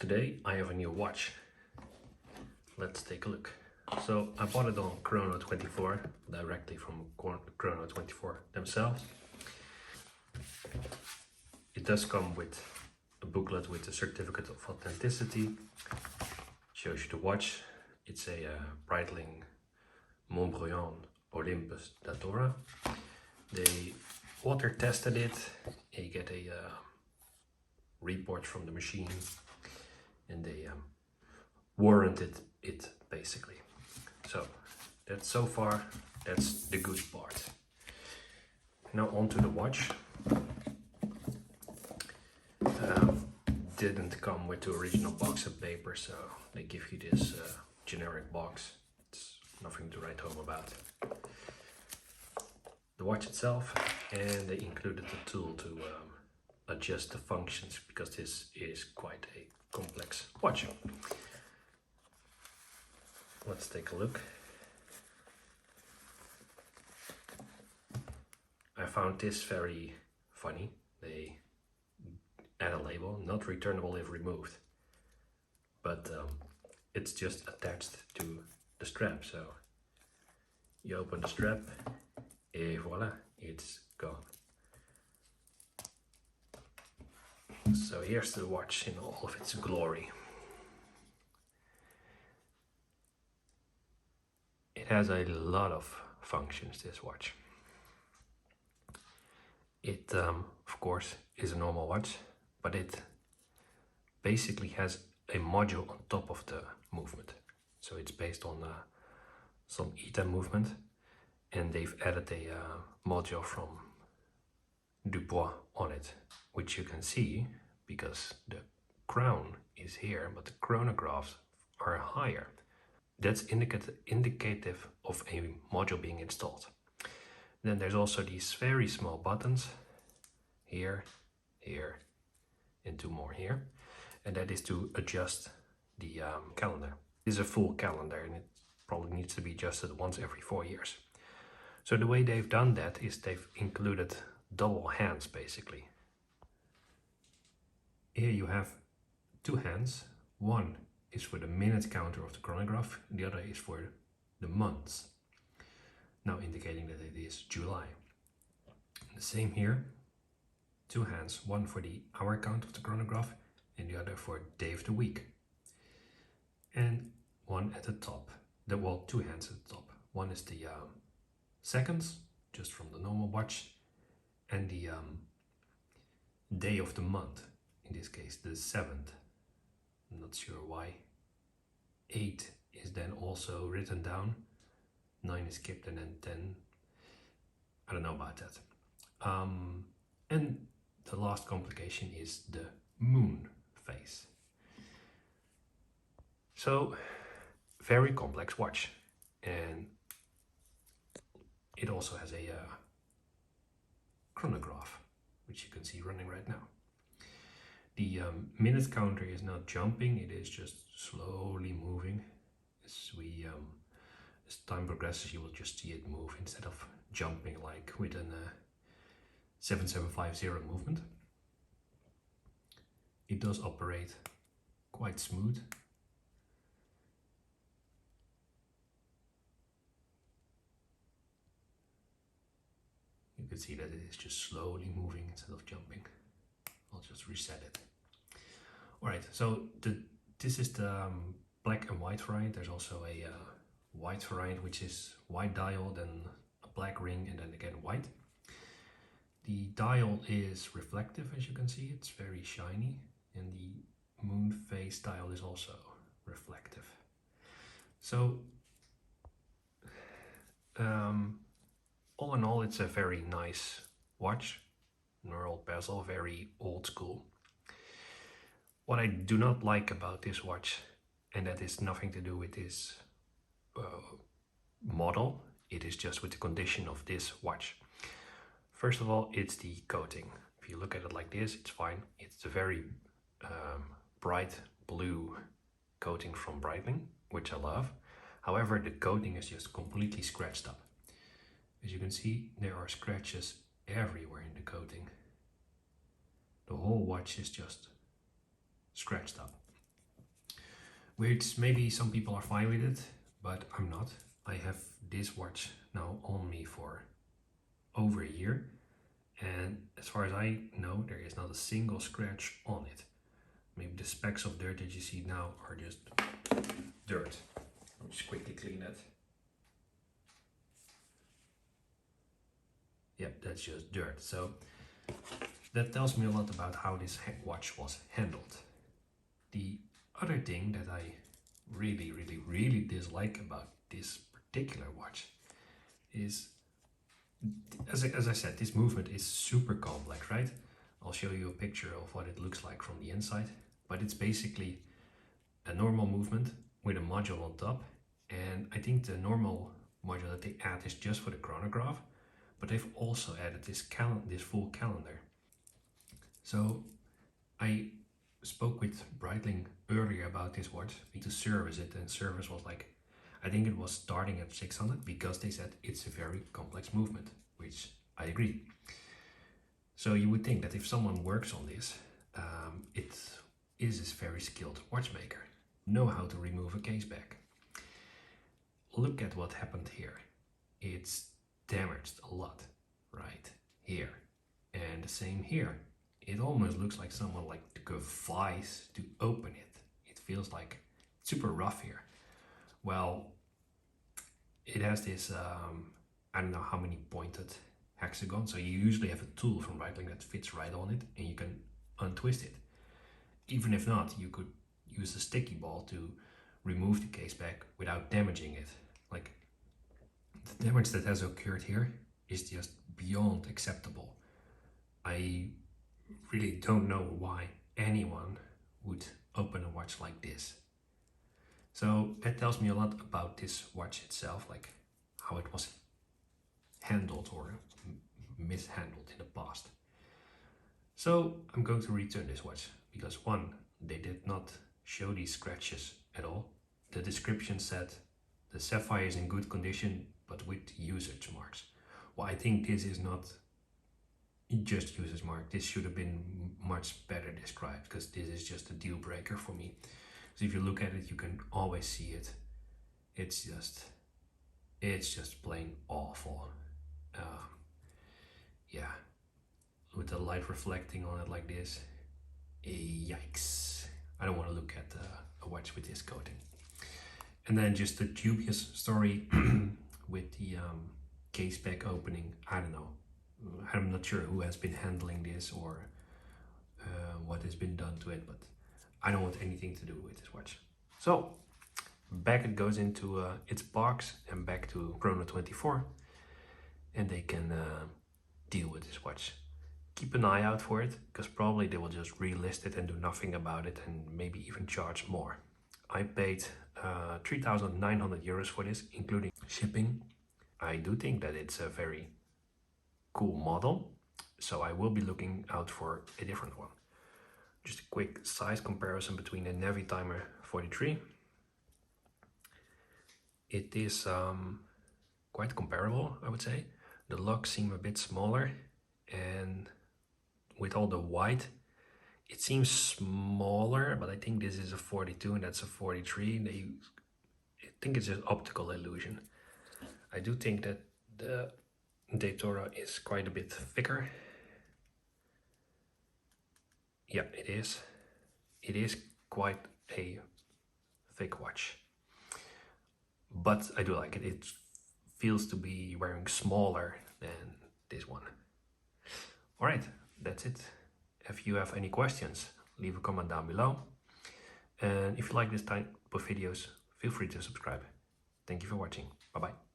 Today I have a new watch. Let's take a look. So I bought it on Chrono24, directly from Chrono24 themselves. It does come with a booklet with a certificate of authenticity. Shows you the watch. It's a Breitling Montbrilliant Olympus Datora. They water tested it. You get a report from the machine, and they warranted it basically. So that's so far, that's the good part. Now onto the watch. Didn't come with the original box of paper, so they give you this generic box. It's nothing to write home about. The watch itself, and they included a tool to adjust the functions, because this is quite a complex watch. Let's take a look. I found this very funny. They add a label, not returnable if removed, but it's just attached to the strap. So you open the strap, and voila, it's gone. So here's the watch in all of its glory. It has a lot of functions, this watch. It of course is a normal watch, but it basically has a module on top of the movement. So it's based on some ETA movement, and they've added a module from Dubois on it, which you can see because the crown is here, but the chronographs are higher. That's indicative of a module being installed. Then there's also these very small buttons here, here, and two more here, and that is to adjust the calendar. This is a full calendar, and it probably needs to be adjusted once every 4 years. So the way they've done that is they've included double hands basically. Here you have two hands. One is for the minute counter of the chronograph, and the other is for the months, now indicating that it is July. The same here, two hands, one for the hour count of the chronograph and the other for day of the week. And one at the top, well, two hands at the top. One is the seconds, just from the normal watch, and the day of the month, in this case the 7th. I'm not sure why. 8 is then also written down, 9 is skipped, and then 10, I don't know about that. And the last complication is the moon phase. So very complex watch, and it also has a chronograph, which you can see running right now. The minute counter is not jumping, it is just slowly moving. As time progresses, you will just see it move instead of jumping like with a 7750 movement. It does operate quite smooth. You can see that it is just slowly moving instead of jumping. I'll just reset it. Alright, so this is the black and white variant. There's also a white variant, which is white dial, then a black ring, and then again white. The dial is reflective, as you can see, it's very shiny, and the moon phase dial is also reflective. So all in all, it's a very nice watch. Knurled bezel, very old school. What I do not like about this watch, and that is nothing to do with this model, it is just with the condition of this watch. First of all, it's the coating. If you look at it like this, it's fine. It's a very bright blue coating from Breitling, which I love. However, the coating is just completely scratched up. As you can see, there are scratches everywhere in the coating. The whole watch is just scratched up. which maybe some people are fine with it, but I'm not. I have this watch now on me for over a year, and as far as I know, there is not a single scratch on it. Maybe the specks of dirt that you see now are just dirt. I'll just quickly clean that. Yep, that's just dirt. So that tells me a lot about how this watch was handled. The other thing that I really dislike about this particular watch is, as I said, this movement is super complex, right? I'll show you a picture of what it looks like from the inside, but it's basically a normal movement with a module on top, and I think the normal module that they add is just for the chronograph, but they've also added this full calendar. So I spoke with Breitling earlier about this watch to service it, and service was like, I think it was starting at 600 because they said it's a very complex movement, which I agree. So you would think that if someone works on this, it is a very skilled watchmaker, know how to remove a case back. Look at what happened here. It's damaged a lot right here, and the same here. It almost looks like someone took a vise to open it. It feels like super rough here. Well, it has this, I don't know how many pointed hexagons. So you usually have a tool from Breitling that fits right on it and you can untwist it. Even if not, you could use a sticky ball to remove the case back without damaging it. Like, the damage that has occurred here is just beyond acceptable. I really don't know why anyone would open a watch like this. So that tells me a lot about this watch itself, like how it was handled or mishandled in the past. So I'm going to return this watch because, one, they did not show these scratches at all. The description said the sapphire is in good condition but with usage marks. Well, I think this is not just usage mark. This should have been much better described because this is just a deal breaker for me. So if you look at it, you can always see it. It's just plain awful. Yeah, with the light reflecting on it like this, yikes. I don't want to look at a watch with this coating. And then just the dubious story with the case back opening. I don't know. I'm not sure who has been handling this or what has been done to it, but I don't want anything to do with this watch. So back it goes into its box and back to Chrono 24, and they can deal with this watch. Keep an eye out for it, because probably they will just relist it and do nothing about it and maybe even charge more. I paid 3,900 euros for this, including shipping. I do think that it's a very cool model, so I will be looking out for a different one. Just a quick size comparison between the Navitimer 43. It is quite comparable, I would say. The locks seem a bit smaller, and with all the white, it seems smaller, but I think this is a 42 and that's a 43. I think it's an optical illusion. I do think that the Daytona is quite a bit thicker. Yeah, it is. It is quite a thick watch. But I do like it. It feels to be wearing smaller than this one. Alright, that's it. If you have any questions, leave a comment down below. And if you like this type of videos, feel free to subscribe. Thank you for watching. Bye bye.